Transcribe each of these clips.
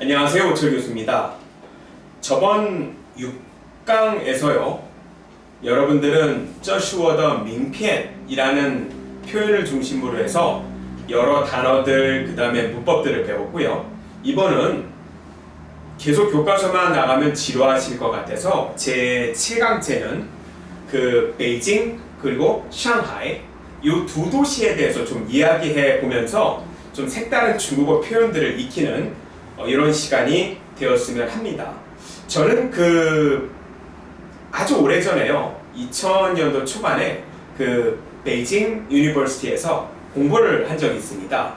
안녕하세요, 오철 교수입니다. 저번 6강에서요, 여러분들은 这是我的 名片이라는 표현을 중심으로 해서 여러 단어들, 그 다음에 문법들을 배웠고요. 이번은 계속 교과서만 나가면 지루하실 것 같아서 제 7강째는 그 베이징 그리고 상하이 이 두 도시에 대해서 좀 이야기해 보면서 좀 색다른 중국어 표현들을 익히는 이런 시간이 되었으면 합니다. 저는 아주 오래전에요, 2000년도 초반에 베이징 유니버시티에서 공부를 한 적이 있습니다.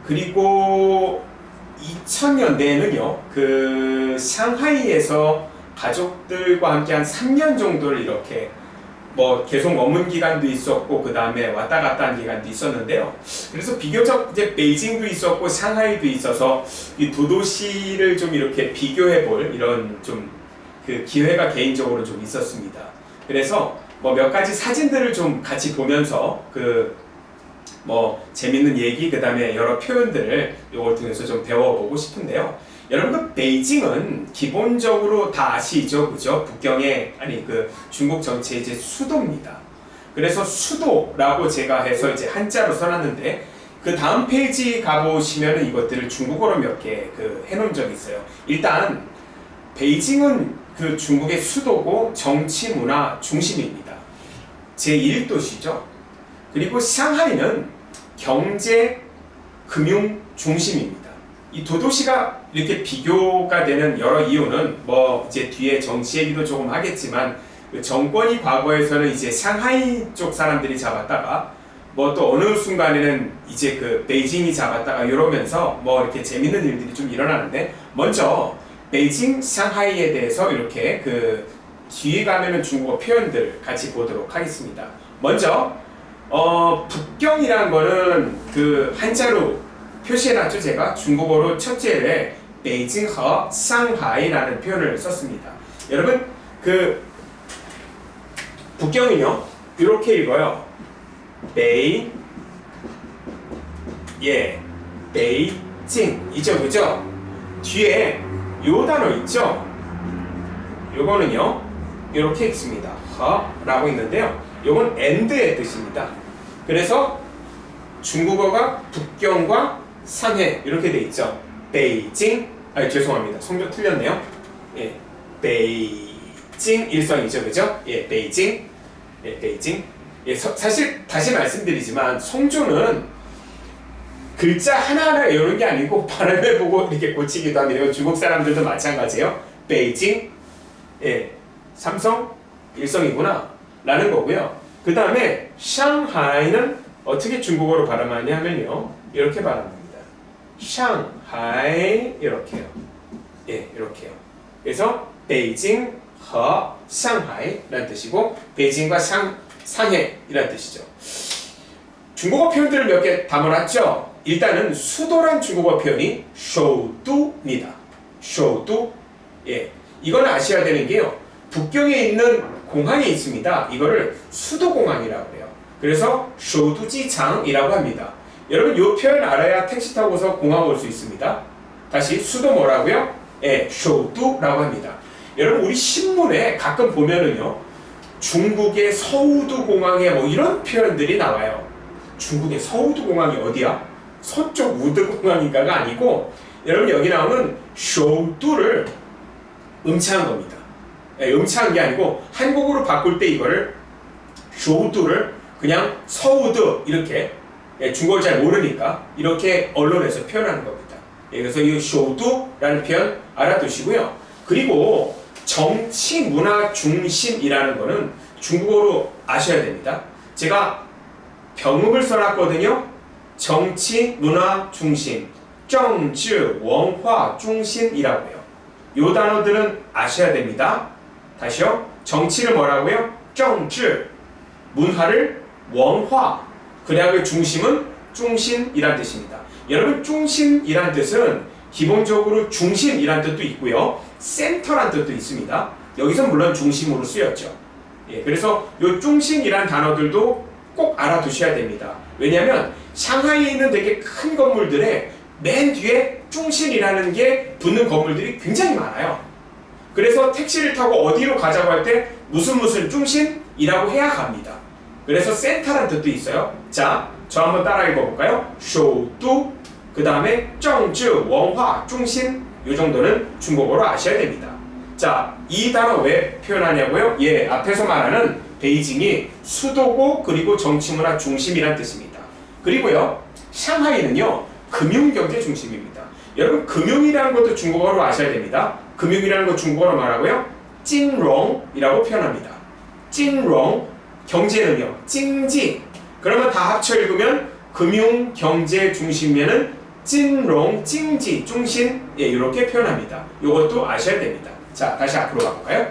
그리고 2000년대에는요, 상하이에서 가족들과 함께 한 3년 정도를 이렇게 계속 머문 기간도 있었고, 그 다음에 왔다 갔다 한 기간도 있었는데요. 그래서 비교적 이제 베이징도 있었고, 상하이도 있어서 이 두 도시를 좀 이렇게 비교해 볼 이런 좀 기회가 개인적으로 좀 있었습니다. 그래서 몇 가지 사진들을 좀 같이 보면서 재밌는 얘기, 그 다음에 여러 표현들을 이걸 통해서 좀 배워보고 싶은데요. 여러분, 베이징은 기본적으로 다 아시죠? 그죠? 북경의, 중국 전체의 이제 수도입니다. 그래서 수도라고 제가 해서 이제 한자로 써놨는데, 그 다음 페이지 가보시면은 이것들을 중국어로 몇 개 해놓은 적이 있어요. 일단, 베이징은 중국의 수도고 정치 문화 중심입니다. 제1도시죠. 그리고 상하이는 경제, 금융 중심입니다. 이 두 도시가 이렇게 비교가 되는 여러 이유는 이제 뒤에 정치 얘기도 조금 하겠지만, 정권이 과거에서는 이제 상하이 쪽 사람들이 잡았다가 또 어느 순간에는 이제 베이징이 잡았다가 이러면서 이렇게 재밌는 일들이 좀 일어나는데, 먼저 베이징, 상하이에 대해서 이렇게 뒤에 가면은 중국어 표현들 같이 보도록 하겠습니다. 먼저 북경이란 거는 한자로 표시해놨죠. 제가 중국어로 첫째에 베이징和 상하이라는 표현을 썼습니다. 여러분, 북경은요 이렇게 읽어요. 베이징이죠, 그죠? 뒤에 요 단어 있죠? 요거는요 이렇게 읽습니다. 허라고 있는데요, 요건 and의 뜻입니다. 그래서 중국어가 북경과 상해 이렇게 돼 있죠. 베이징, 죄송합니다, 성조 틀렸네요. 예, 베이징 일성이죠, 그죠? 예, 베이징, 예, 베이징. 예, 사실 다시 말씀드리지만 성조는 글자 하나하나 외우는 게 아니고 발음해보고 이렇게 고치기도 합니다. 중국 사람들도 마찬가지예요. 베이징, 예, 삼성 일성이구나 라는 거고요. 그 다음에 상하이는 어떻게 중국어로 발음하냐면요, 이렇게 발음합니다. 상하이, 이렇게요. 예, 이렇게요. 그래서 베이징和 상하이라는 뜻이고, 베이징과 상해이라는 뜻이죠. 중국어 표현들을 몇 개 담아놨죠. 일단은 수도란 중국어 표현이 首都입니다. 首都. 예, 이건 아셔야 되는 게요, 북경에 있는 공항이 있습니다. 이거를 수도공항이라고 해요. 그래서 首都机场이라고 합니다. 여러분, 이 표현 알아야 택시 타고서 공항 올 수 있습니다. 다시, 수도 뭐라고요? 예, 首都라고 합니다. 여러분, 우리 신문에 가끔 보면은요, 중국의 서우두 공항에 이런 표현들이 나와요. 중국의 서우두 공항이 어디야? 서쪽 우드 공항인가가 아니고, 여러분, 여기 나오는 首都를 음차한 겁니다. 예, 음차한 게 아니고 한국어로 바꿀 때 이거를 首都를 그냥 서우드 이렇게, 예, 중국어를 잘 모르니까 이렇게 언론에서 표현하는 겁니다. 예, 그래서 이 首都라는 표현 알아두시고요. 그리고 정치 문화 중심이라는 거는 중국어로 아셔야 됩니다. 제가 병음을 써놨거든요. 정치 문화 중심, 政治文化中心이라고 해요. 이 단어들은 아셔야 됩니다. 다시요. 정치를 뭐라고요? 政治, 문화를 文化, 그래야 중심은 중심이란 뜻입니다. 여러분, 중심이란 뜻은 기본적으로 중심이란 뜻도 있고요, 센터란 뜻도 있습니다. 여기서 물론 중심으로 쓰였죠. 예, 그래서 이 중심이란 단어들도 꼭 알아두셔야 됩니다. 왜냐하면 상하이에 있는 되게 큰 건물들에 맨 뒤에 중신이라는 게 붙는 건물들이 굉장히 많아요. 그래서 택시를 타고 어디로 가자고 할 때 무슨 중신이라고 해야 갑니다. 그래서 센터라는 뜻도 있어요. 자, 저 한번 따라 읽어볼까요? 首都, 그 다음에 政治文化中心, 이 정도는 중국어로 아셔야 됩니다. 자, 이 단어 왜 표현하냐고요? 예, 앞에서 말하는 베이징이 수도고 그리고 정치문화 중심이란 뜻입니다. 그리고요, 상하이는요, 금융경제 중심입니다. 여러분, 금융이라는 것도 중국어로 아셔야 됩니다. 금융이라는 것 중국어로 말하고요, 찐롱이라고 표현합니다. 찐롱, 경제는요, 찡지. 그러면 다 합쳐 읽으면 금융, 경제 중심면은 찐롱, 찡지, 중심, 예, 이렇게 표현합니다. 이것도 아셔야 됩니다. 자, 다시 앞으로 가볼까요?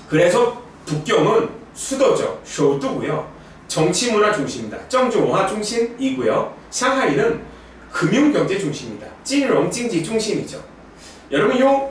그래서 북경은 수도죠. 首都고요. 정치문화 중심입니다. 정치문화 중심이고요. 상하이는 금융경제 중심입니다. 찐롱, 찡지, 중심이죠. 여러분, 요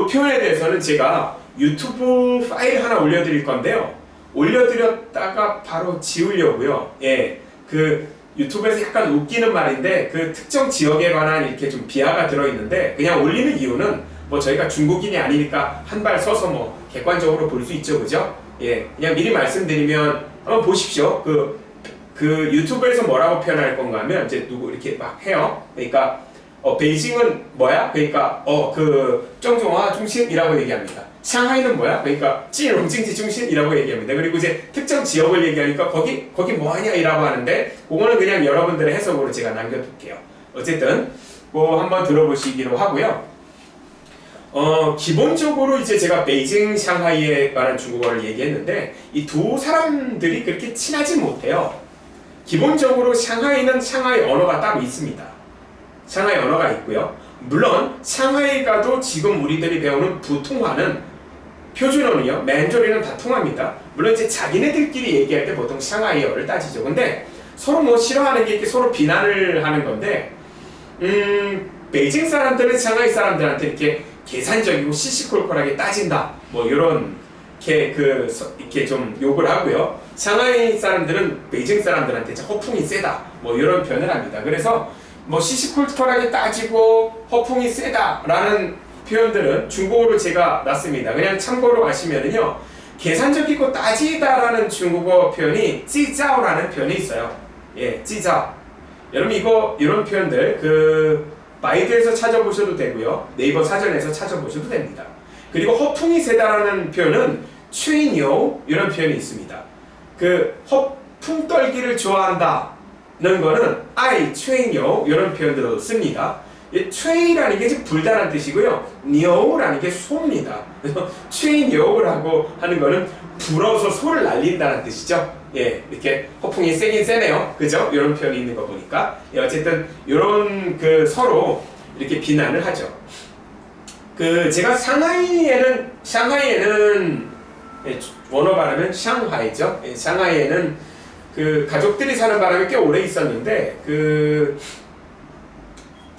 표현에 대해서는 제가 유튜브 파일 하나 올려드릴 건데요. 올려드렸다가 바로 지우려고요. 예, 그 유튜브에서 약간 웃기는 말인데 그 특정 지역에 관한 이렇게 좀 비하가 들어있는데 그냥 올리는 이유는 뭐 저희가 중국인이 아니니까 한 발 서서 뭐 객관적으로 볼 수 있죠, 그죠? 예, 그냥 미리 말씀드리면 한번 보십시오. 그 유튜브에서 뭐라고 표현할 건가 하면 이제 누구 이렇게 막 해요. 그러니까 베이징은 뭐야? 그러니까 그 정종화 중심이라고 얘기합니다. 상하이는 뭐야? 그러니까 찐롱징지 중심이라고 얘기합니다. 그리고 이제 특정 지역을 얘기하니까 거기 뭐하냐이라고 하는데 그거는 그냥 여러분들의 해석으로 제가 남겨둘게요. 어쨌든 뭐 한번 들어보시기로 하고요. 기본적으로 이제 제가 베이징, 상하이에 관한 중국어를 얘기했는데 이 두 사람들이 그렇게 친하지 못해요. 기본적으로 상하이는 상하이 언어가 따로 있습니다. 상하이 언어가 있고요. 물론 상하이가도 지금 우리들이 배우는 부통화는 표준어는요, 맨저리는 다 통합니다. 물론 이제 자기네들끼리 얘기할 때 보통 상하이어를 따지죠. 근데 서로 뭐 싫어하는 게 이렇게 서로 비난을 하는 건데, 베이징 사람들은 상하이 사람들한테 이렇게 계산적이고 시시콜콜하게 따진다. 뭐 이런 이렇게 좀 욕을 하고요. 상하이 사람들은 베이징 사람들한테 허풍이 세다. 뭐 이런 표현을 합니다. 그래서 뭐 시시콜콜하게 따지고 허풍이 세다라는 표현들은 중국어로 제가 놨습니다. 그냥 참고로 아시면은요, 계산적이고 따지다라는 중국어 표현이 찌자오라는 표현이 있어요. 예, 찌자오. 여러분 이런 표현들 그 바이드에서 찾아보셔도 되고요, 네이버 사전에서 찾아보셔도 됩니다. 그리고 허풍이 세다라는 표현은 최인요 이런 표현이 있습니다. 그 허풍 떨기를 좋아한다. 는 거는 아이, 최인요 이런 표현들도 씁니다. 최이라는 게 지금 불다란 뜻이고요. 뇨라는 게 소입니다. 그래서 최인요라고 하는 거는 불어서 소를 날린다는 뜻이죠. 예, 이렇게 허풍이 세긴 세네요. 그죠? 이런 표현이 있는 거 보니까. 예, 어쨌든 이런 그 서로 이렇게 비난을 하죠. 그 제가 상하이에는 예, 원어 발음은 샹하이죠. 예, 상하이에는 그 가족들이 사는 바람에 꽤 오래 있었는데 그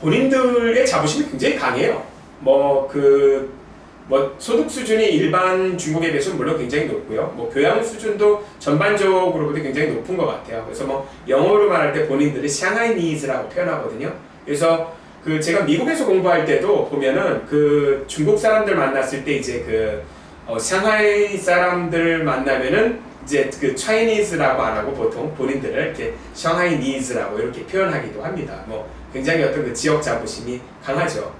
본인들의 자부심이 굉장히 강해요. 뭐 소득 수준이 일반 중국에 비해서는 물론 굉장히 높고요. 뭐 교양 수준도 전반적으로 보다 굉장히 높은 것 같아요. 그래서 뭐 영어로 말할 때 본인들이 샹하이니즈라고 표현하거든요. 그래서 그 제가 미국에서 공부할 때도 보면은 그 중국 사람들 만났을 때 이제 상하이 사람들 만나면은 이제 그 차이니즈라고 안 하고 보통 본인들을 이렇게 샹하이니즈라고 이렇게 표현하기도 합니다. 뭐 굉장히 어떤 그 지역 자부심이 강하죠.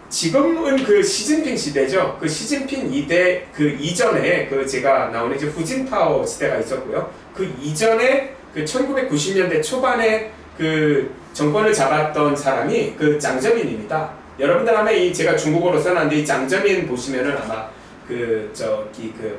지금은 그 시진핑 시대죠. 그 시진핑 이전에 그 제가 나오는 이제 후진타오 시대가 있었고요. 그 이전에 그 1990년대 초반에 그 정권을 잡았던 사람이 그 장저민입니다. 여러분들 아마 제가 중국어로 써놨는데 이 장저민 보시면은 아마 그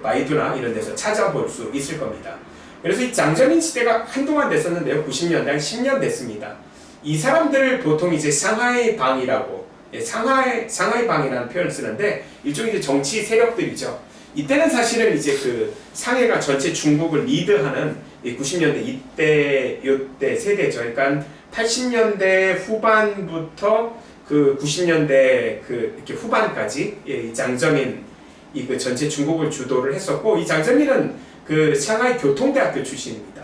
바이두나 이런 데서 찾아볼 수 있을 겁니다. 그래서 이 장저민 시대가 한동안 됐었는데요. 90년대 한 10년 됐습니다. 이 사람들을 보통 이제 상하이 방이라고, 상하이 방이라는 표현을 쓰는데 일종의 이제 정치 세력들이죠. 이때는 사실은 이제 그 상해가 전체 중국을 리드하는 90년대 이때 세대죠. 그러니까 80년대 후반부터 그 90년대 이렇게 후반까지 이 장저민 그 전체 중국을 주도를 했었고, 이 장저민은 그 상하이 교통대학교 출신입니다.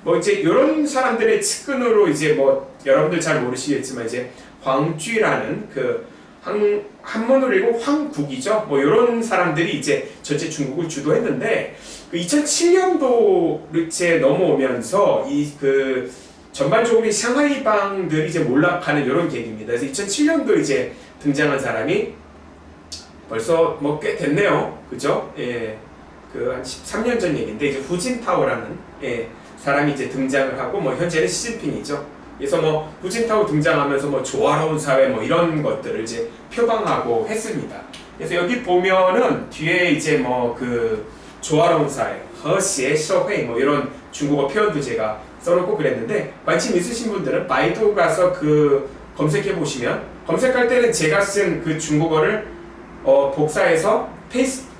뭐 이제 이런 사람들의 측근으로 이제 뭐 여러분들 잘 모르시겠지만 이제 황쥐라는 그 한문으로 읽으면 황국이죠. 뭐 이런 사람들이 이제 전체 중국을 주도했는데 그 2007년도 이제 넘어오면서 이 그 전반적으로 이 상하이방들이 이제 몰락하는 이런 계기입니다. 그래서 2007년도 이제 등장한 사람이 벌써 뭐 꽤 됐네요. 그죠? 예. 그 한 13년 전 얘기인데 이제 후진타오라는 사람이 이제 등장을 하고 뭐 현재는 시진핑이죠. 그래서 뭐 후진타오 등장하면서 뭐 조화로운 사회 뭐 이런 것들을 이제 표방하고 했습니다. 그래서 여기 보면은 뒤에 이제 뭐 그 조화로운 사회, 허시의社会뭐 이런 중국어 표현도 제가 써놓고 그랬는데 관심 있으신 분들은 바이두 가서 그 검색해 보시면 검색할 때는 제가 쓴 그 중국어를 복사해서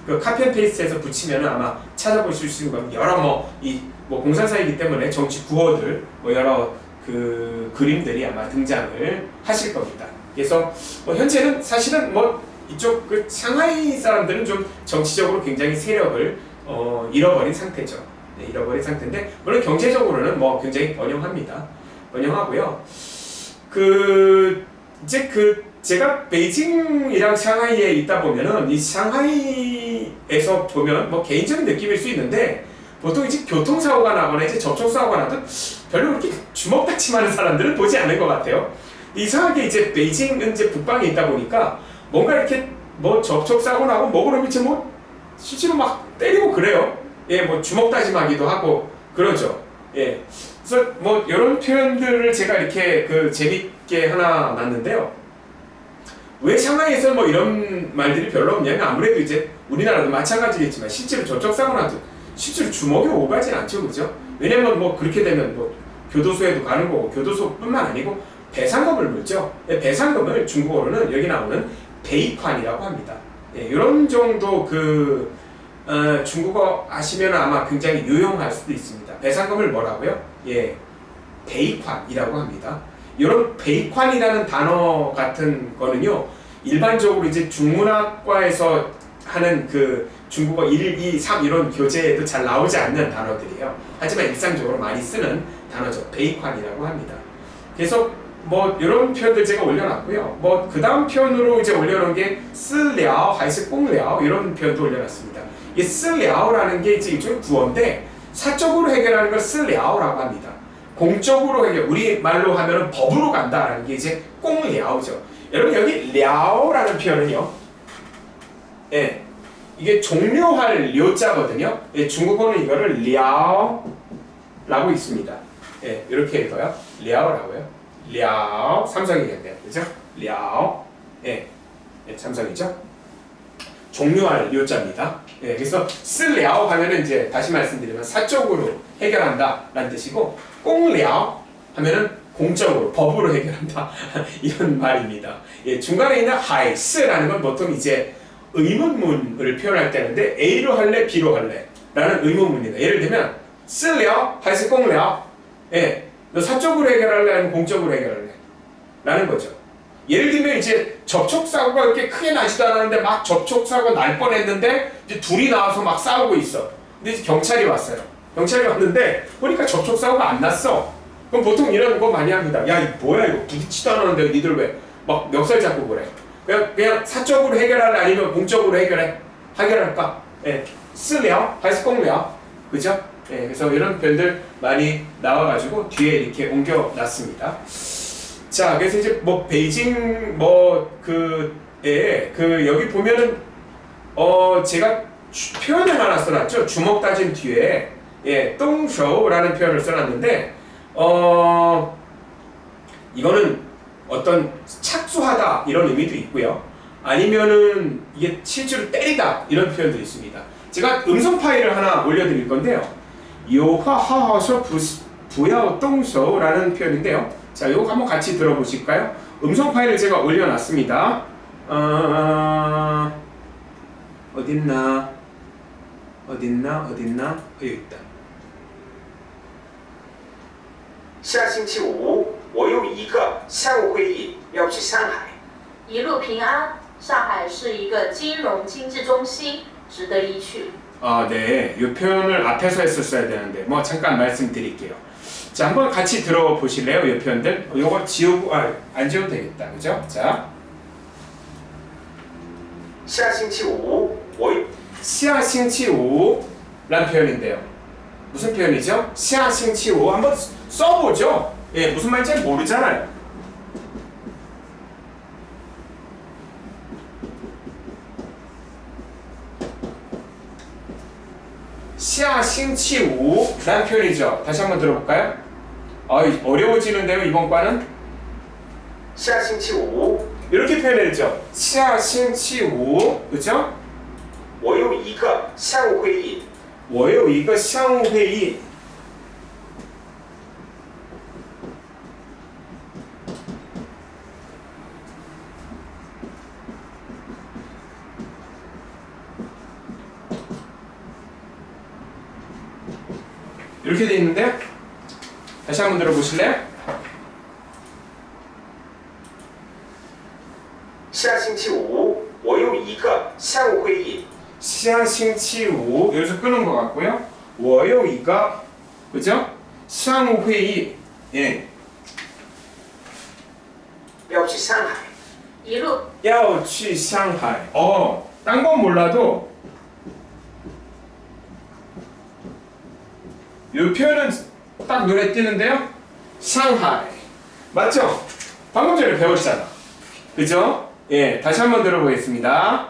그 카피 앤 페이스트해서 붙이면 아마 찾아보실 수 있는 건 여러 뭐 공산사이기 때문에 정치 구호들 뭐 여러 그 그림들이 아마 등장을 하실 겁니다. 그래서 뭐 현재는 사실은 뭐 이쪽 그 상하이 사람들은 좀 정치적으로 굉장히 세력을 잃어버린 상태죠. 네, 잃어버린 상태인데 물론 경제적으로는 뭐 굉장히 번영합니다. 번영하고요. 그 이제 그 제가 베이징이랑 상하이에 있다 보면은 이 상하이에서 보면 뭐 개인적인 느낌일 수 있는데 보통 이제 교통사고가 나거나 이제 접촉사고가 나도 별로 그렇게 주먹같이 많은 사람들은 보지 않는 것 같아요. 이상하게 이제 베이징은 이제 북방에 있다 보니까 뭔가 이렇게 뭐 접촉사고 나고 뭐 그러면 이제 뭐 실제로 막 때리고 그래요. 예, 뭐 주먹 다짐하기도 하고 그러죠. 예. 그래서 뭐 이런 표현들을 제가 이렇게 그 재밌게 하나 놨는데요. 왜 상하이에서 뭐 이런 말들이 별로 없냐면 아무래도 이제 우리나라도 마찬가지겠지만 실제로 접촉사고 나도 실제로 주먹이 오가진 않죠, 그죠? 왜냐면 뭐 그렇게 되면 뭐 교도소에도 가는 거고 교도소뿐만 아니고 배상금을 물죠. 배상금을 중국어로는 여기 나오는 베이관이라고 합니다. 예, 이런 정도 그 중국어 아시면 아마 굉장히 유용할 수도 있습니다. 배상금을 뭐라고요? 예, 베이관이라고 합니다. 이런 베이관이라는 단어 같은 거는요, 일반적으로 이제 중문학과에서 하는 그 중국어 1, 2, 3 이런 교재에도 잘 나오지 않는 단어들이에요. 하지만 일상적으로 많이 쓰는 단어죠. 베이관이라고 합니다. 그래서 뭐 이런 표현들 제가 올려놨고요. 뭐 그 다음 표현으로 이제 올려놓은 게 쓰랴오, 하이스 꽁랴오 이런 표현도 올려놨습니다. 이 쓰랴오라는 게 이제 일종의 구어인데 사적으로 해결하는 걸 쓰랴오라고 합니다. 공적으로 해결, 우리 말로 하면은 법으로 간다라는 게 이제 꽁랴오죠. 여러분 여기 랴오라는 표현은요, 예, 이게 종료할 료자거든요. 예, 중국어는 이거를 랴오라고 있습니다. 예, 이렇게 읽어요. 랴오라고요. 랴오, 삼성이겠네요, 그죠? 랴오, 예, 예, 삼성이죠. 종료할 료자입니다. 예, 그래서 쓰랴오 하면은 이제 다시 말씀드리면 사적으로 해결한다라는 뜻이고, 꽁랴오 하면은 공적으로 법으로 해결한다 이런 말입니다. 예, 중간에 있는 하이스라는 건 보통 이제 의문문을 표현할 때인데 A로 할래, B로 할래 라는 의문문입니다. 예를 들면 쓰랴오, 하이스 꽁랴오, 예, 너 사적으로 해결할래, 아니면 공적으로 해결할래 라는 거죠. 예를 들면 이제 접촉사고가 그렇게 크게 나지도 않았는데 막 접촉사고가 날 뻔했는데 이제 둘이 나와서 막 싸우고 있어. 근데 이제 경찰이 왔어요. 경찰이 왔는데 보니까 접촉사고가 안 났어. 그럼 보통 이런 거 많이 합니다. 야, 이거 뭐야, 이거 부딪히도 않았는데 니들 왜 막 멱살 잡고 그래? 그냥 사적으로 해결할래, 아니면 공적으로 해결할까? 예, 쓰랴오, 하이스 꽁랴오, 그죠? 예, 그래서 이런 표현들 많이 나와가지고 뒤에 이렇게 옮겨놨습니다. 자, 그래서 이제 뭐 베이징 여기 보면은 제가 표현을 하나 써놨죠. 주먹 다짐 뒤에 예, 똥쇼라는 표현을 써놨는데 이거는 어떤 착수하다 이런 의미도 있고요. 아니면은 이게 실제로 때리다 이런 표현도 있습니다. 제가 음성 파일을 하나 올려드릴 건데요. 요화하하셔 부야오 똥쇼라는 표현인데요. 자, 이거 한번 같이 들어보실까요? 음성 파일을 제가 올려놨습니다. 어딨나? 여기 있다. 下星期五，我有一个项目会议要去上海。一路平安，上海是一个金融经济中心，值得一去。 네. 이 표현을 앞에서 했었어야 되는데 뭐 잠깐 말씀드릴게요. 자, 한번 같이 들어보실래요? 이 표현들. 요거 지우고 안 지워도 되겠다. 그죠? 자, 下星期五我 下星期五라는 표현인데요. 무슨 표현이죠? 下星期五 한번 써보죠. 예, 무슨 말인지 잘 모르잖아요. 下星期五라는 표현이죠. 다시 한번 들어볼까요? 어려워지는데요, 이번 과는? 下星期五 이렇게 표현했죠. 下星期五 그죠? 我有一个项目会议，我有一个项目会议. 이렇게 돼 있는데요. 다시 한번 들어보실래요? 下星期五我有一个项目会议，下星期五 여기서 끄는 것 같고요. 我有一个 그죠? 项目会议 예. 要去上海，一路要去上海. 딴 건 몰라도 이 표현은 딱 눈에 띄는데요. 상하이 맞죠? 방금 전에 배웠잖아. 그죠? 예, 다시 한번 들어보겠습니다.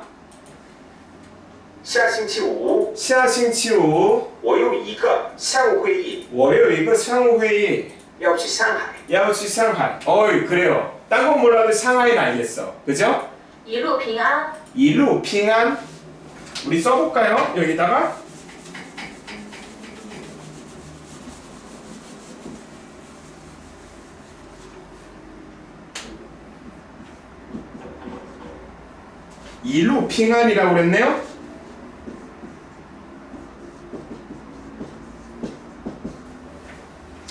下星期五下星期五我有一个项目会议，我有一个项目会议要去上海，要去上海. 그래요. 딴 건 몰라도 상하이는 알겠어. 그죠? 一路平安， 이루 핑안 우리 써볼까요? 여기다가 이루 핑안이라고 그랬네요.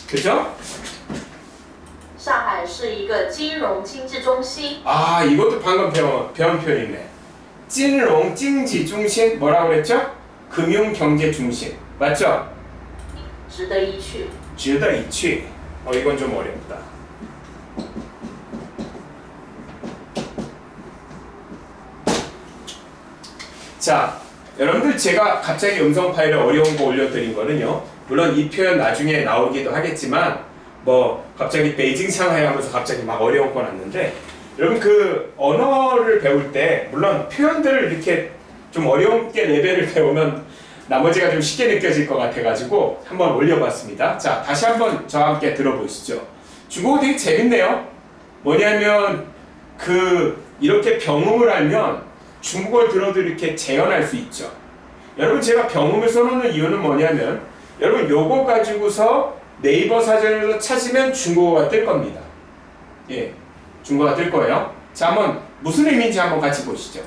그죠? 上海是一个金融经济中心， 이것도 방금 배운 표현이네. 찐롱 찡지 중심 뭐라고 그랬죠? 금융 경제 중심 맞죠? 值得一去。值得一去. 이건 좀 어렵다. 자, 여러분들 제가 갑자기 음성 파일을 어려운 거 올려드린 거는요. 물론 이 표현 나중에 나오기도 하겠지만 갑자기 베이징 상하이 하면서 갑자기 막 어려운 거 났는데 여러분 그 언어를 배울 때 물론 표현들을 이렇게 좀 어렵게 레벨을 배우면 나머지가 좀 쉽게 느껴질 것 같아가지고 한번 올려봤습니다. 자, 다시 한번 저와 함께 들어보시죠. 중국어 되게 재밌네요. 뭐냐면 이렇게 병음을 알면 중국어를 들어도 이렇게 재현할 수 있죠. 여러분 제가 병음을 써놓는 이유는 뭐냐면 여러분 요거 가지고서 네이버 사전에서 찾으면 중국어가 뜰 겁니다. 예, 중국어가 뜰 거예요. 자, 한번 무슨 의미인지 한번 같이 보시죠.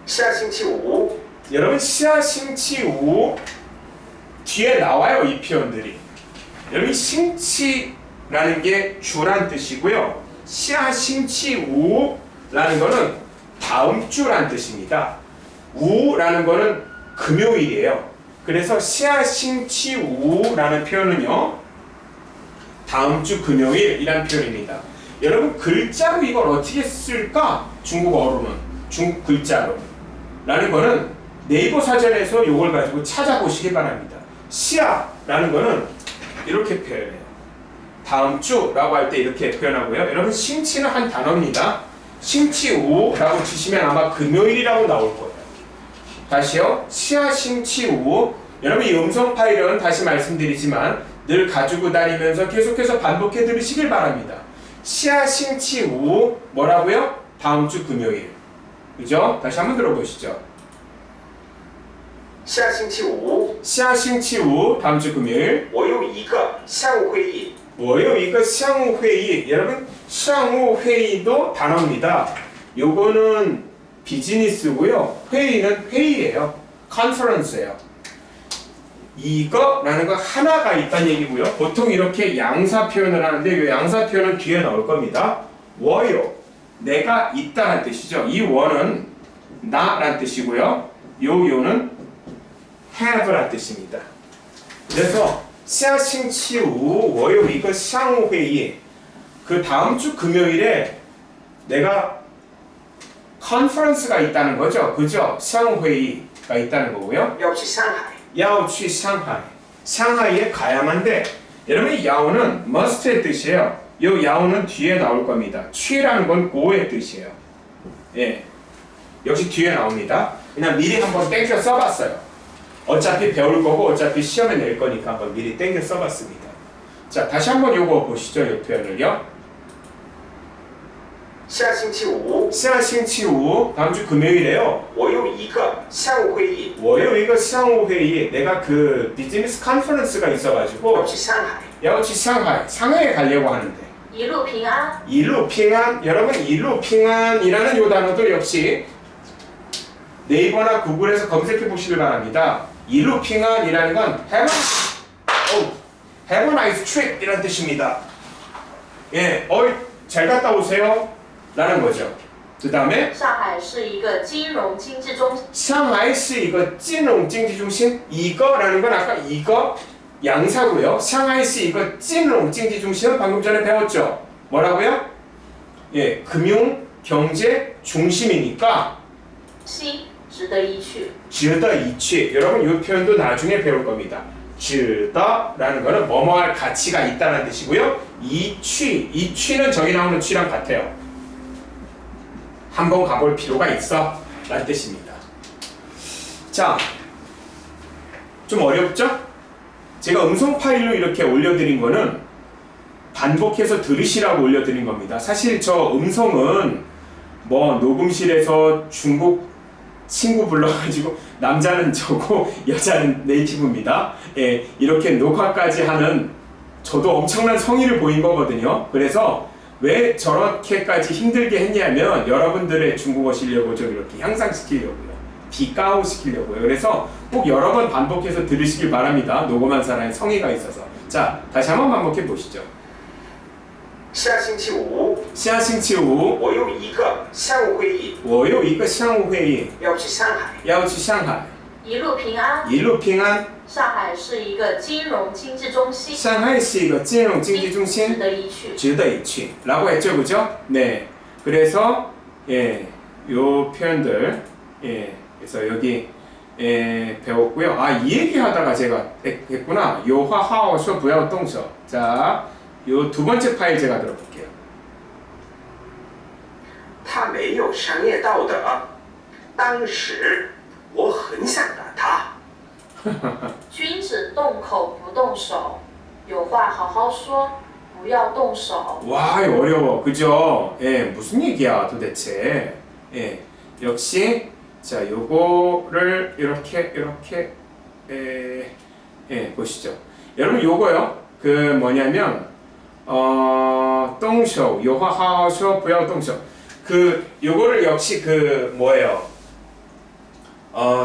下星期五 여러분 시아싱치우 뒤에 나와요 이 표현들이. 여러분 싱치라는 게 주란 뜻이고요. 시아싱치우라는 거는 다음 주란 뜻입니다. 우라는 거는 금요일이에요. 그래서 시아싱치우라는 표현은요 다음 주 금요일이라는 표현입니다. 여러분 글자로 이걸 어떻게 쓸까? 중국어로는 중국 글자로 라는 거는 네이버 사전에서 이걸 가지고 찾아보시기 바랍니다. 시아라는 거는 이렇게 표현해요. 다음 주라고 할 때 이렇게 표현하고요. 여러분 싱치는 한 단어입니다. 싱치우라고 치시면 아마 금요일이라고 나올 거예요. 다시요. 시아싱치우. 여러분 이 음성 파일은 다시 말씀드리지만 늘 가지고 다니면서 계속해서 반복해 들으시길 바랍니다. 시아싱치우 뭐라고요? 다음 주 금요일. 그죠? 다시 한번 들어보시죠. 下星期五 시아싱치우 다음 주 금요일. 我有一个项目会议，我有一个项目会议. 여러분项目会议도 단어입니다. 요거는 비즈니스고요. 회의는 회의예요. 컨퍼런스예요. 이거라는 거 하나가 있다는 얘기고요. 보통 이렇게 양사 표현을 하는데 이 양사 표현은 뒤에 나올 겁니다. 워요. 내가 있다는 뜻이죠. 이 워는 나란 뜻이고요. 요는 have란 뜻입니다. 그래서 下星期五我有一个项目会议. 그 다음 주 금요일에 내가 컨퍼런스가 있다는 거죠. 그죠? 项目 회의가 있다는 거고요. 要去上海，要去上海. 상하이에 가야만 돼. 여러분 이 야오는 must의 뜻이에요. 이 야오는 뒤에 나올 겁니다. 취라는 건 go의 뜻이에요. 예, 역시 뒤에 나옵니다. 그냥 미리 한번 땡겨 써봤어요. 어차피 배울 거고 어차피 시험에 낼 거니까 한번 미리 땡겨 써봤습니다. 자, 다시 한번 요거 보시죠. 이 표현을요. 下星期五下星期五 다음 주 금요일에요. 我有一个项目会议， 월요 이거 상호 회의 내가 그 비즈니스 컨퍼런스가 要 있어가지고 去上海， 야오치 상하이에 가려고 하는데 一路平安， 일루 핑안 여러분 일루 핑안이라는 요 단어도 역시 네이버나 구글에서 검색해 보시길 바랍니다. 일루 핑안이라는 건 have a nice trip 이란 뜻입니다. 예, 잘 갔다 오세요 라는 거죠. 그 다음에 上海是一个金融经济中心， 상하이시 이거 찐롱 찡지 중심 이거라는 건 아까 이거 양사고요. 상하이시 이거 찐롱 찡지 중심은 방금 전에 배웠죠. 뭐라고요? 예, 금융 경제 중심이니까 心值得一去。 值得一去. 여러분 이 표현도 나중에 배울 겁니다. 值得라는 거는 뭐뭐할 가치가 있다는 뜻이고요. 이 취는 저기 나오는 취랑 같아요. 한번 가볼 필요가 있어 라는 뜻입니다. 자, 좀 어렵죠? 제가 음성 파일로 이렇게 올려드린 거는 반복해서 들으시라고 올려드린 겁니다. 사실 저 음성은 뭐 녹음실에서 중국 친구 불러가지고 남자는 저고 여자는 네이티브입니다. 예, 이렇게 녹화까지 하는 저도 엄청난 성의를 보인 거거든요. 그래서 왜 저렇게까지 힘들게 했냐면 여러분들의 중국어 실력을 좀 이렇게 향상시키려고요. 비가오 시키려고요. 그래서 꼭 여러 번 반복해서 들으시길 바랍니다. 녹음한 사람의 성의가 있어서. 자, 다시 한번 반복해 보시죠. 下星期五下星期五我有一个项目会议，我有一个项目会议要去上海，要去上海一路平安，一路平安上海是一个金融经济中心，上海是一个金融经济中值心得一去。值得一去라고 했죠. 그죠? 네. 그래서 예, 요 표현들 예, 그래서 여기 배웠고요. 아, 이 얘기 하다가 제가 했구나. 요화하오쇼 부야오동쇼. 자, 요 두 번째 파일 제가 들어볼게요. 他没有商业道德。当时我很想打他，君子动口不动手，有话好好说，不要动手。 와, 이거 어려워. 그죠? 예, 무슨 얘기야 도대체. 예, 역시 자, 요거를 이렇게 보시죠. 여러분 요거요. 그 뭐냐면 똥쇼, 요화하쇼, 부야오 똥쇼. 그 요거를 역시 그 뭐예요?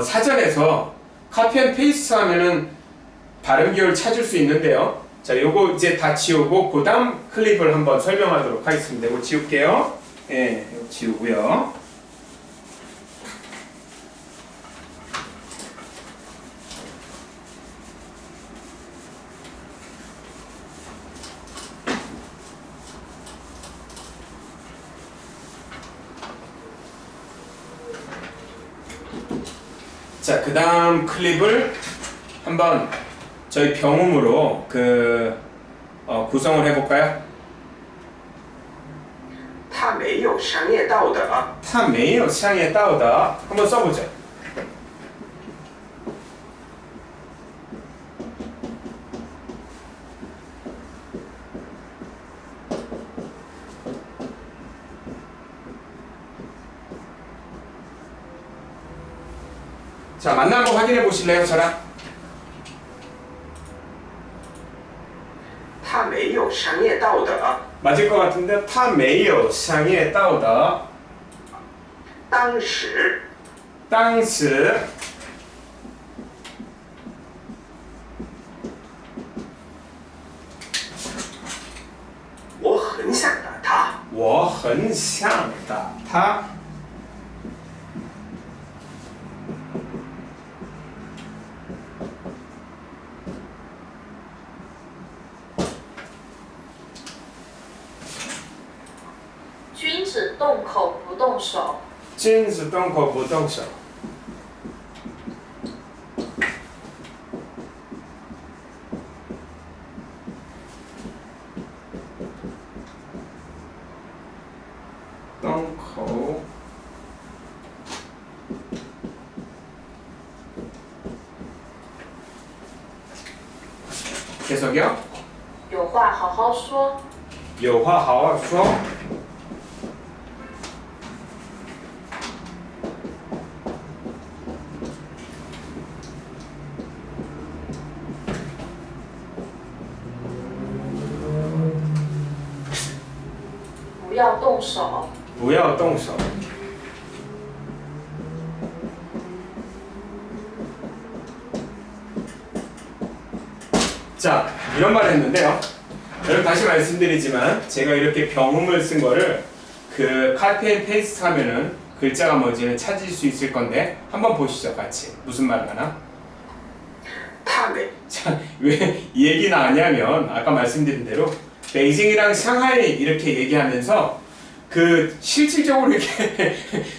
사전에서 카피 앤 페이스트 하면은 발음 기호를 찾을 수 있는데요. 자, 요거 이제 다 지우고 그 다음 클립을 한번 설명하도록 하겠습니다. 이거 지울게요. 예, 이거 지우고요. 자, 그 다음 클립을 한번 저희 병음으로 구성을 해볼까요? 他没有商业道德。他没有商业道德 한번 써보죠. 자, 맞나 한번 확인해 보실래요, 저랑? 他没有商业道德。 맞을 것 같은데 他没有商业道德当时当时我很想打他，我很想打他君子动口不动手。君子动口不动手。动口。 계속요. 有话好好说。有话好好说。不要动手。不要动手。 자, 이런 말을 했는데요. 여러분 다시 말씀드리지만 제가 이렇게 병음을 쓴 거를 그 카피 앤 페이스트 하면은 글자가 뭔지는 찾을 수 있을 건데 한번 보시죠, 같이. 무슨 말을 하나? 太美， 자, 왜 이 얘기 나왔냐면 아까 말씀드린 대로 베이징이랑 상하이 이렇게 얘기하면서 그 실질적으로 이렇게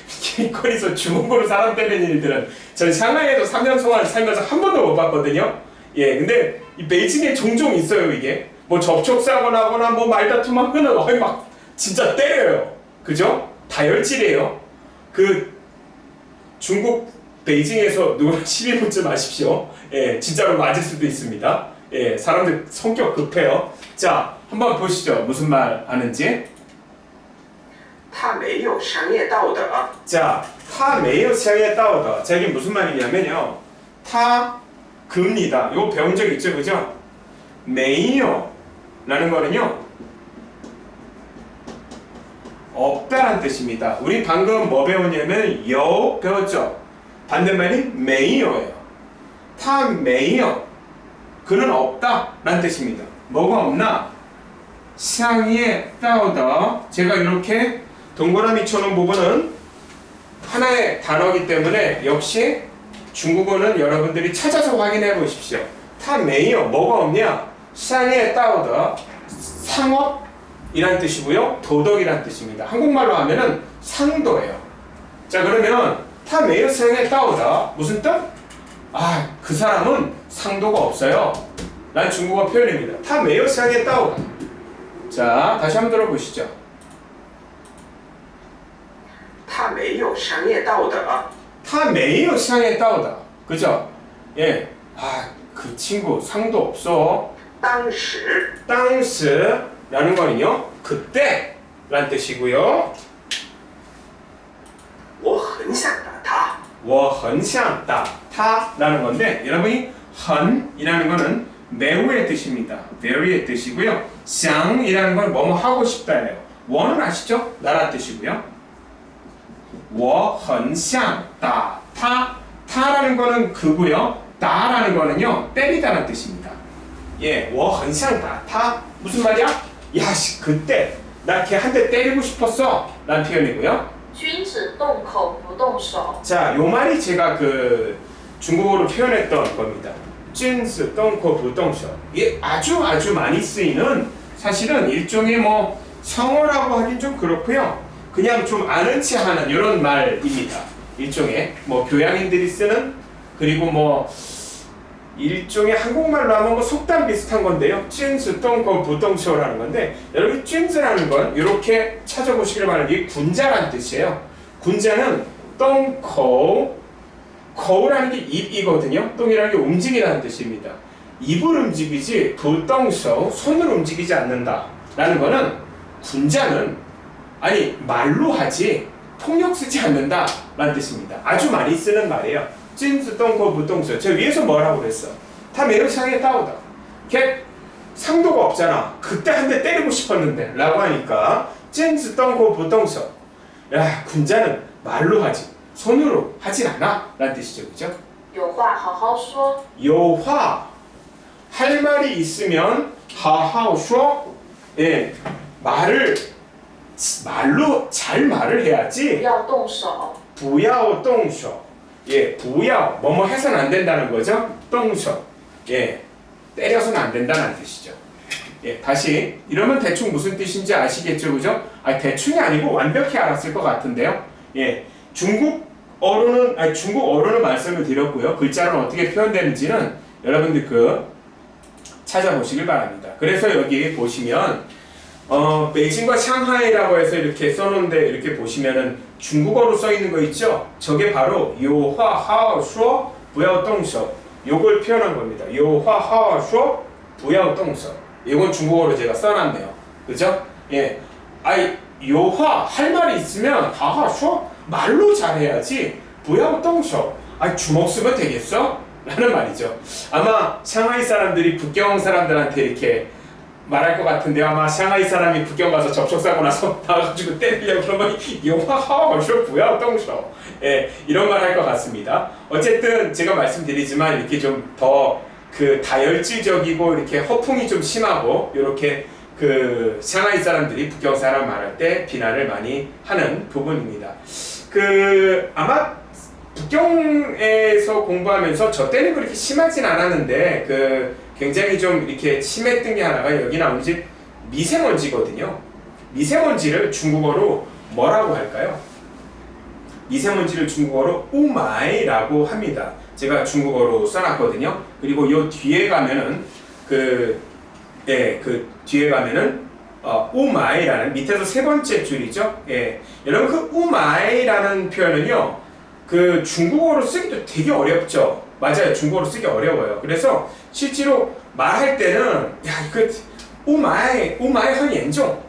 길거리에서 주먹으로 사람 때리는 일들은 전 상하이에도 3년 동안 살면서 한 번도 못 봤거든요. 예, 근데 이 베이징에 종종 있어요 이게. 뭐 접촉사고 나거나 뭐 말다툼하면은 거의 막 진짜 때려요. 그죠? 다혈질이에요. 그 중국 베이징에서 누구나 시비 붙지 마십시오. 예, 진짜로 맞을 수도 있습니다. 예, 사람들 성격 급해요. 자, 한번 보시죠. 무슨 말 하는지. 他没有商业道德。 자, 타 메이어 상의 따오다. 자, 이게 무슨 말이냐면요. 타 그입니다. 이거 배운 적 있죠, 그죠? 메이어라는 거는요. 없다란 뜻입니다. 우리 방금 뭐 배웠냐면 여 배웠죠. 반대말이 메이어예요. 타 메이어 그는 없다란 뜻입니다. 뭐가 없나? 상의 따오다. 제가 이렇게 동그라미 쳐놓은 부분은 하나의 단어이기 때문에 역시 중국어는 여러분들이 찾아서 확인해 보십시오. 타 메이어 뭐가 없냐? 상의 따오다. 상업이란 뜻이고요. 도덕이란 뜻입니다. 한국말로 하면은 상도예요. 자, 그러면 타 메이어 상의 따오다 무슨 뜻? 아, 그 사람은 상도가 없어요. 난 중국어 표현입니다. 타 메이어 상의 따오다. 자, 다시 한번 들어보시죠. 他没有商业道德。 타 메이어 상의 따오다. 그죠? 예. 아, 그 친구 상도 없어. 当时 땅스라는 거는요. 그때 라는 뜻이고요. 我很想打他。 我很想打他라는 건데 여러분이 很이라는 거는 매우의 뜻입니다. very의 뜻이고요. 想이라는 건 뭐뭐 하고 싶다예요. 我는 아시죠? 나란 뜻이고요. 我很想打他 타라는 거는 그고요.打라는 거는요. 때리다라는 뜻입니다. 예, 我很想打他 무슨 말이야? 야, 씨, 그때 나 걔 한 대 때리고 싶었어 라는 표현이고요. 君子动口不动手。 자, 요 말이 제가 그 중국어로 표현했던 겁니다. 君子动口不动手 이게 아주 많이 쓰이는 사실은 일종의 뭐 성어라고 하긴 좀 그렇고요. 그냥 좀 아는 체 하는 이런 말입니다. 일종의 뭐 교양인들이 쓰는 그리고 뭐 일종의 한국말로 하면 뭐 속담 비슷한 건데요. 君子动口不动手라는 건데 여러분 君子라는 건 이렇게 찾아보시길 바랍니다. 이게 군자라는 뜻이에요. 군자는 动口 口라는 게 입이거든요. 똥이라는 게 움직이라는 뜻입니다. 입을 움직이지 不动手 손을 움직이지 않는다 라는 거는 군자는 아니 말로 하지 폭력 쓰지 않는다 라는 뜻입니다. 아주 많이 쓰는 말이에요. 君子动口不动手 제가 위에서 뭐라고 그랬어? 다 매우 상에 따오다. 걔 상도가 없잖아. 그때 한 대 때리고 싶었는데 라고 하니까 君子动口不动手 야, 군자는 말로 하지 손으로 하진 않아 라는 뜻이죠. 그죠? 有话好好说。 요화 할 말이 있으면 하하오쇼 예, 말로 잘 말을 不 해야지 要动手。 부야오 똥쇼 예, 부야오 뭐뭐 해서는 안 된다는 거죠. 똥쇼 예, 때려서는 안 된다는 뜻이죠. 예, 다시 이러면 대충 무슨 뜻인지 아시겠죠, 그죠? 아, 대충이 아니고 완벽히 알았을 것 같은데요. 예, 중국어로는 말씀을 드렸고요. 글자는 어떻게 표현되는지는 여러분들 찾아보시길 바랍니다. 그래서 여기 보시면 베이징과 샹하이라고 해서 이렇게 써놓은데 이렇게 보시면은 중국어로 써 있는 거 있죠? 저게 바로 요화 하오 슈어 부야오 동서 요걸 표현한 겁니다. 요화 하오 슈어 부야오 동서 이건 중국어로 제가 써놨네요. 그죠? 예, 아이 요화 할 말이 있으면 하하 슈어 말로 잘해야지 부야오 동서 아 주먹 쓰면 되겠어? 라는 말이죠. 아마 샹하이 사람들이 북경 사람들한테 이렇게 말할 것 같은데 아마 샹하이 사람이 북경 가서 접촉사고 나서 나가지고 때리려고 그러면 영화하와 벌써 부야 똥쇼 이런 말 할 것 같습니다. 어쨌든 제가 말씀드리지만 이렇게 좀 더 다혈질적이고 이렇게 허풍이 좀 심하고 이렇게 샹하이 사람들이 북경 사람 말할 때 비난을 많이 하는 부분입니다. 아마 북경에서 공부하면서 저 때는 그렇게 심하진 않았는데 굉장히 좀 이렇게 심했던 게 하나가 여기 나오는지 미세먼지거든요. 미세먼지를 중국어로 뭐라고 할까요? 미세먼지를 중국어로 우마이라고 합니다. 제가 중국어로 써놨거든요. 그리고 요 뒤에 가면은 뒤에 가면은 우마이라는 밑에서 세 번째 줄이죠. 예, 여러분 우마이라는 표현은요. 중국어로 쓰기도 되게 어렵죠. 맞아요. 중국어로 쓰기 어려워요. 그래서 실제로 말할 때는 우마이很严重.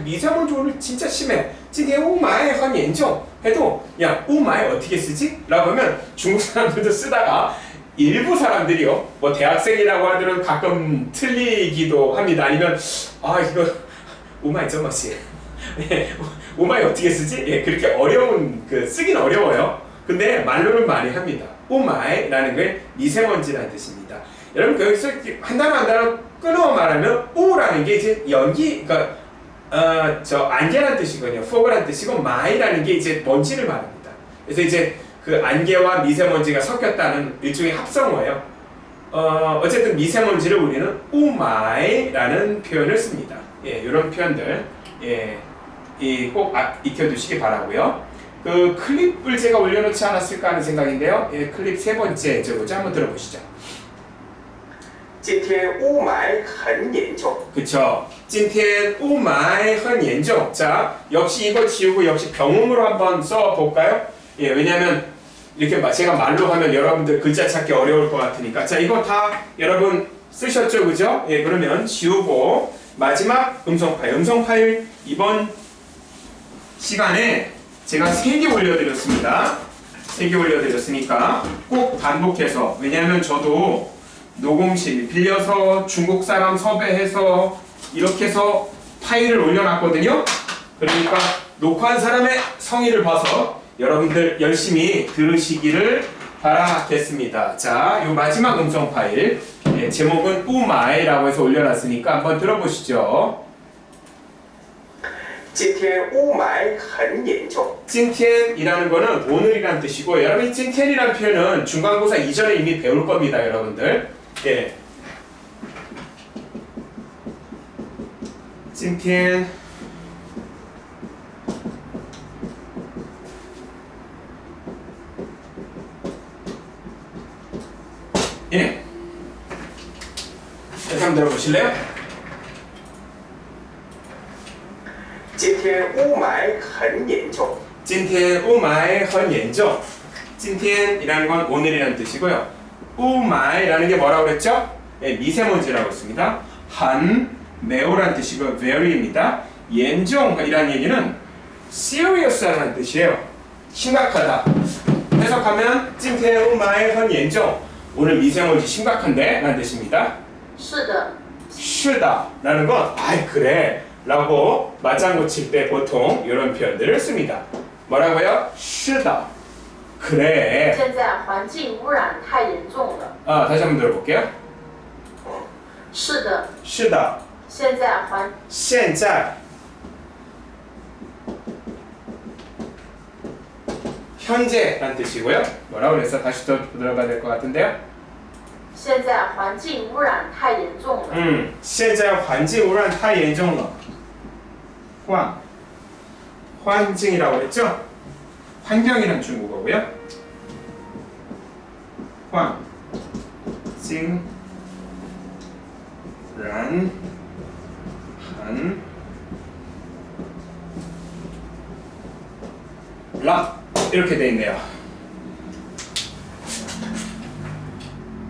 미세먼지 오늘 진짜 심해. 今天雾霾很严重. 해도 우마이 어떻게 쓰지? 라고 하면 중국 사람들도 쓰다가 일부 사람들이요. 뭐 대학생이라고 하더라도 가끔 틀리기도 합니다. 아니면 이거 우마이 좀 맛이. 우마이 어떻게 쓰지? 예, 그렇게 어려운 쓰긴 어려워요. 근데 말로는 많이 합니다. 우마이라는 게 미세먼지라는 뜻입니다. 여러분 여기서 한 단어 끊어 말하면 우라는 게 이제 연기, 안개라는 뜻이거든요. 포그라는 뜻이고 마이라는 게 이제 먼지를 말합니다. 그래서 이제 안개와 미세먼지가 섞였다는 일종의 합성어예요. 어쨌든 미세먼지를 우리는 우마이라는 표현을 씁니다. 예, 이런 표현들 꼭 익혀두시기 바라고요. 클립을 제가 올려놓지 않았을까 하는 생각인데요. 예, 클립 세 번째 저거죠. 한번 들어보시죠. 今天雾霾很严重. 그쵸. 今天雾霾很严重. 자, 역시 이거 지우고 역시 병음으로 한번 써볼까요? 예, 왜냐면 이렇게 제가 말로 하면 여러분들 글자 찾기 어려울 것 같으니까. 자, 이거 다 여러분 쓰셨죠, 그죠? 예, 그러면 지우고 마지막 음성 파일 이번 시간에 제가 3개 올려드렸습니다. 3개 올려드렸으니까 꼭 반복해서, 왜냐하면 저도 녹음실 빌려서 중국 사람 섭외해서 이렇게 해서 파일을 올려놨거든요. 그러니까 녹화한 사람의 성의를 봐서 여러분들 열심히 들으시기를 바라겠습니다. 자, 요 마지막 음성 파일 제목은 우마이라고 해서 올려놨으니까 한번 들어보시죠. 今天雾霾很严重. 今天이라는 거는 오늘이란 뜻이고, 여러분이 今天이라는 표현은 중간고사 이전에 이미 배울 겁니다, 여러분들. 예. 今天 예. 다시 한번 들어보실래요? 今天雾霾很严重. 今天雾霾很严重. 今天이라는 건 오늘이라는 뜻이고요. 雾霾라는 게 뭐라고 그랬죠? 예, 미세먼지라고 했습니다. 한, 매우라는 뜻이고 very입니다. 严重이라는 얘기는 serious라는 뜻이에요. 심각하다. 해석하면 今天雾霾很严重. 오늘 미세먼지 심각한데? 라는 뜻입니다. 是的. 是的라는 건 그래 라고 맞장구 칠 때 보통 이런 표현들을 씁니다. 뭐라고요? 是的. 그래. 现在环境污染太严重了. 다시 한번 들어볼게요. 是的. 是的. 现在现在 현재라는 뜻이고요. 뭐라고 그랬어? 다시 더 들어봐야 될 것 같은데요. 现在环境污染太严重了。现在环境污染太严重了。환경이라고 그랬죠? 환경이란 중국어고요. 환경 란 이렇게 돼 있네요.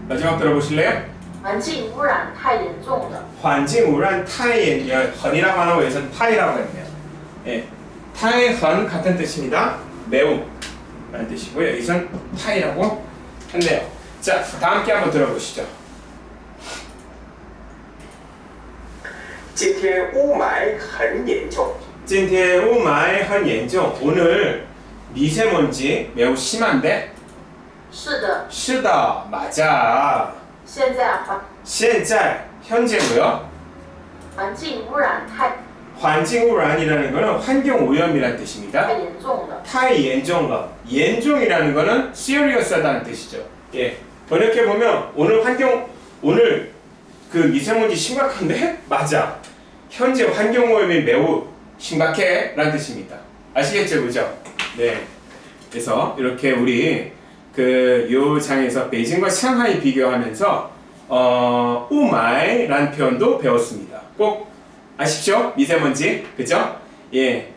마지막 들어보실래요? 环境污染太严重了。 환경污染太严重 헌이라고 하는 거에서는 타이라고 했네요. 예, 타이 헌 같은 뜻입니다. 매우 라는 뜻이고요. 여기서는 타이라고 했네요. 자, 다 함께 한번 들어보시죠. 今天雾霾很严重。今天雾霾很严重. 오늘 미세먼지 매우 심한데? 是的， 是的, 맞아. 现在现在, 현재고요. 环境污染太 환경우란이라는 거는 환경오염이라는 뜻입니다. 严重了。 太严重了.严重이라는 거는 serious하다는 뜻이죠. 예, 번역해 보면 오늘 그 미세먼지 심각한데? 맞아. 현재 환경오염이 매우 심각해라는 뜻입니다. 아시겠죠, 그죠? 네. 그래서 이렇게 우리 요 장에서 베이징과 상하이 비교하면서 우마이라는 표현도 배웠습니다. 꼭 아십시오? 미세먼지, 그죠? 예.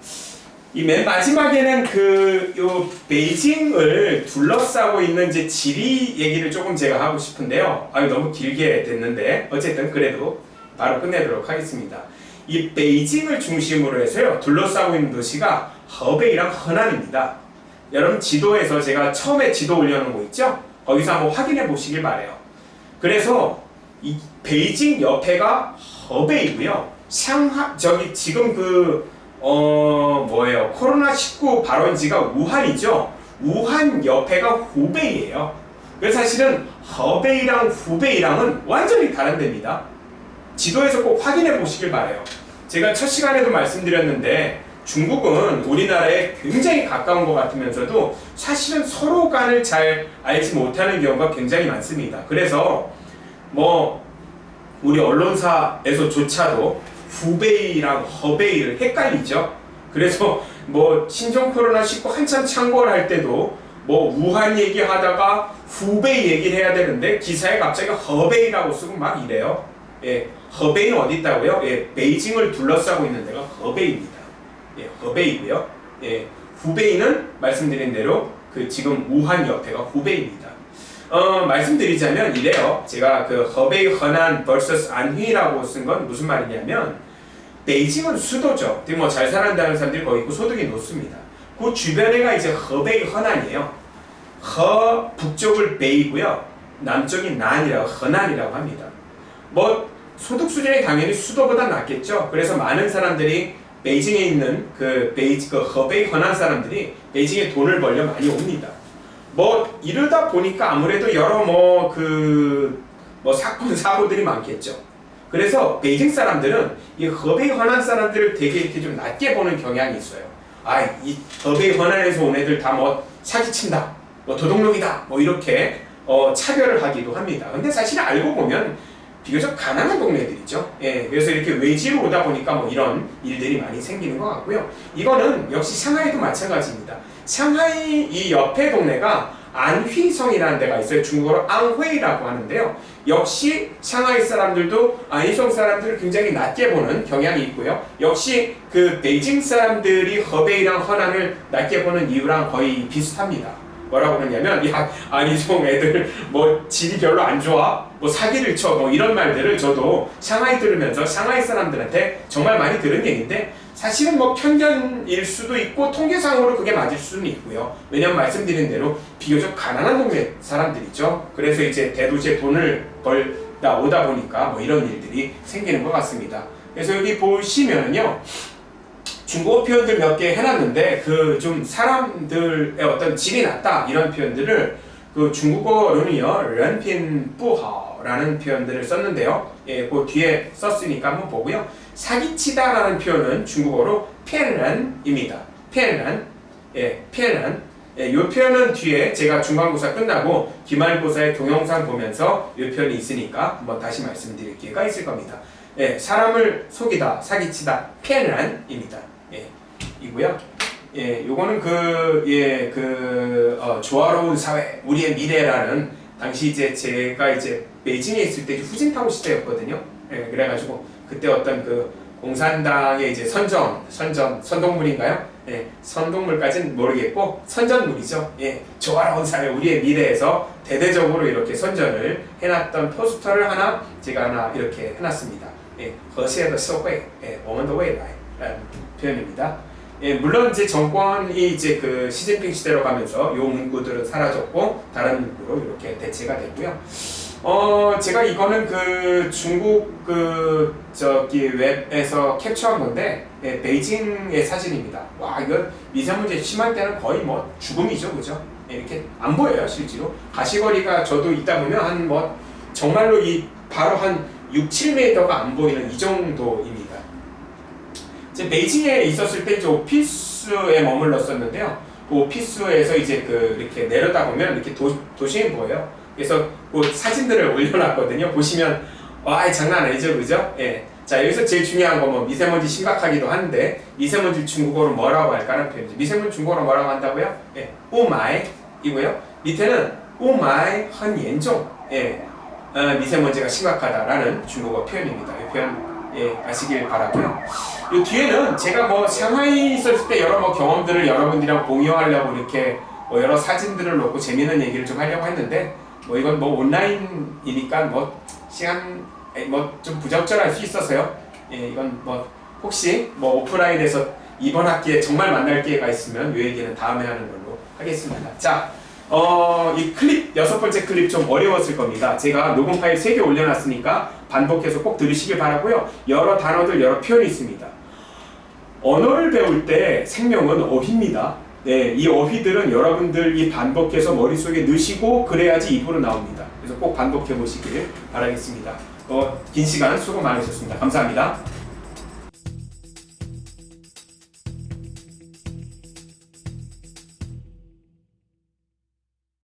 이 맨 마지막에는 요 베이징을 둘러싸고 있는 이제 지리 얘기를 조금 제가 하고 싶은데요. 너무 길게 됐는데 어쨌든 그래도 바로 끝내도록 하겠습니다. 이 베이징을 중심으로 해서요 둘러싸고 있는 도시가 허베이랑 허난입니다. 여러분 지도에서 제가 처음에 지도 올려놓은 거 있죠? 거기서 한번 확인해 보시길 바래요. 그래서 이 베이징 옆에가 허베이고요. 저기 지금 뭐예요? 코로나19 발원지가 우한이죠. 우한 옆에가 후베이예요. 그래서 사실은 허베이랑 후베이랑은 완전히 다른 데입니다. 지도에서 꼭 확인해 보시길 바래요. 제가 첫 시간에도 말씀드렸는데 중국은 우리나라에 굉장히 가까운 것 같으면서도 사실은 서로 간을 잘 알지 못하는 경우가 굉장히 많습니다. 그래서 우리 언론사에서조차도 후베이랑 허베이를 헷갈리죠. 그래서 신종 코로나19 한참 창궐 할 때도 우한 얘기하다가 후베이 얘기를 해야 되는데 기사에 갑자기 허베이라고 쓰고 막 이래요. 예, 허베이는 어디 있다고요? 예, 베이징을 둘러싸고 있는 데가 허베이입니다. 예, 허베이고요. 예, 후베이는 말씀드린 대로 지금 우한 옆에가 후베이입니다. 말씀드리자면 이래요. 제가 허베이 허난 vs 안휘라고 쓴 건 무슨 말이냐면 베이징은 수도죠. 잘 살아간다는 사람들이 거기 있고 소득이 높습니다. 그 주변에가 이제 허베이 허난이에요. 북쪽을 베이고요. 남쪽이 난이라고 허난이라고 합니다. 소득 수준이 당연히 수도보다 낮겠죠. 그래서 많은 사람들이 베이징에 있는 허베이 허난 사람들이 베이징에 돈을 벌려 많이 옵니다. 이러다 보니까 아무래도 여러 사건 사고들이 많겠죠. 그래서 베이징 사람들은 이 허베이 허난 사람들을 되게 이렇게 좀 낮게 보는 경향이 있어요. 이 허베이 허난에서 온 애들 다 사기친다, 도둑놈이다, 이렇게 차별을 하기도 합니다. 근데 사실 알고 보면 비교적 가난한 동네들이죠. 예, 그래서 이렇게 외지로 오다 보니까 이런 일들이 많이 생기는 것 같고요. 이거는 역시 상하이도 마찬가지입니다. 상하이 이 옆에 동네가 안휘성이라는 데가 있어요. 중국어로 앙회이라고 하는데요. 역시 상하이 사람들도 안휘성 사람들을 굉장히 낮게 보는 경향이 있고요. 역시 베이징 사람들이 허베이랑 허난을 낮게 보는 이유랑 거의 비슷합니다. 뭐라고 그러냐면 안희성 애들 질이 별로 안 좋아, 사기를 쳐, 이런 말들을 저도 상하이 들으면서 상하이 사람들한테 정말 많이 들은 얘기인데 사실은 편견일 수도 있고 통계상으로 그게 맞을 수는 있고요. 왜냐면 말씀드린 대로 비교적 가난한 동네 사람들이죠. 그래서 이제 대도시에 돈을 벌다 오다 보니까 이런 일들이 생기는 것 같습니다. 그래서 여기 보시면은요. 중국어 표현들 몇 개 해놨는데 좀 사람들의 어떤 질이 낮다 이런 표현들을 중국어로는요 런핀뿌하오라는 표현들을 썼는데요. 예, 그 뒤에 썼으니까 한번 보고요. 사기치다라는 표현은 중국어로骗人입니다. 骗人, 예, 骗人. 예, 이 표현은 뒤에 제가 중간고사 끝나고 기말고사의 동영상 보면서 이 표현이 있으니까 한번 다시 말씀드릴 기회가 있을 겁니다. 예, 사람을 속이다, 사기치다,骗란입니다. 예, 이고요. 예, 요거는 조화로운 사회, 우리의 미래라는 당시 이제 제가 이제 베이징에 있을 때 후진타오 시대였거든요. 예, 그래가지고 그때 어떤 그 공산당의 이제 선동물인가요? 예, 선동물까지는 모르겠고 선전물이죠. 예, 조화로운 사회, 우리의 미래에서 대대적으로 이렇게 선전을 해놨던 포스터를 제가 이렇게 해놨습니다. 예, 和谐的社会, 예, 我们的未来라는 표현입니다. 예, 물론 이제 정권이 이제 그 시진핑 시대로 가면서 요 문구들은 사라졌고 다른 문구로 이렇게 대체가 됐고요. 제가 이거는 그 중국 웹에서 캡처한 건데, 예, 베이징의 사진입니다. 와, 이거 미세먼지 심할 때는 거의 뭐 죽음이죠, 그죠? 예, 이렇게 안 보여요, 실제로. 가시거리가 저도 있다 보면 정말로 바로 한 6, 7m가 안 보이는 이 정도입니다. 이제 베이징에 있었을 때 이제 오피스에 머물렀었는데요. 그 오피스에서 이제 이렇게 내려다 보면 이렇게 도심이 보여요. 그래서 그 사진들을 올려놨거든요. 보시면 장난 아니죠, 그죠? 예. 자, 여기서 제일 중요한 거 미세먼지 심각하기도 한데 미세먼지 중국어로 뭐라고 할까라는 표현이죠. 미세먼지 중국어로 뭐라고 한다고요? 예, 오마이이고요. 밑에는 오마이很严重. 예, 미세먼지가 심각하다라는 중국어 표현입니다. 이 표현 아시길 바라고요. 이 뒤에는 제가 상하이 있었을 때 여러 경험들을 여러분들이랑 공유하려고 이렇게 여러 사진들을 놓고 재미있는 얘기를 좀 하려고 했는데 이건 온라인이니까 시간 좀 부적절할 수 있어서요. 예, 이건 혹시 오프라인에서 이번 학기에 정말 만날 기회가 있으면 이 얘기는 다음에 하는 걸로 하겠습니다. 자, 이 클립 6번째 클립 좀 어려웠을 겁니다. 제가 녹음 파일 3개 올려놨으니까 반복해서 꼭 들으시길 바라고요. 여러 단어들, 여러 표현이 있습니다. 언어를 배울 때 생명은 어휘입니다. 네, 이 어휘들은 여러분들이 반복해서 머릿속에 넣으시고 그래야지 입으로 나옵니다. 그래서 꼭 반복해 보시길 바라겠습니다. 긴 시간 수고 많으셨습니다. 감사합니다.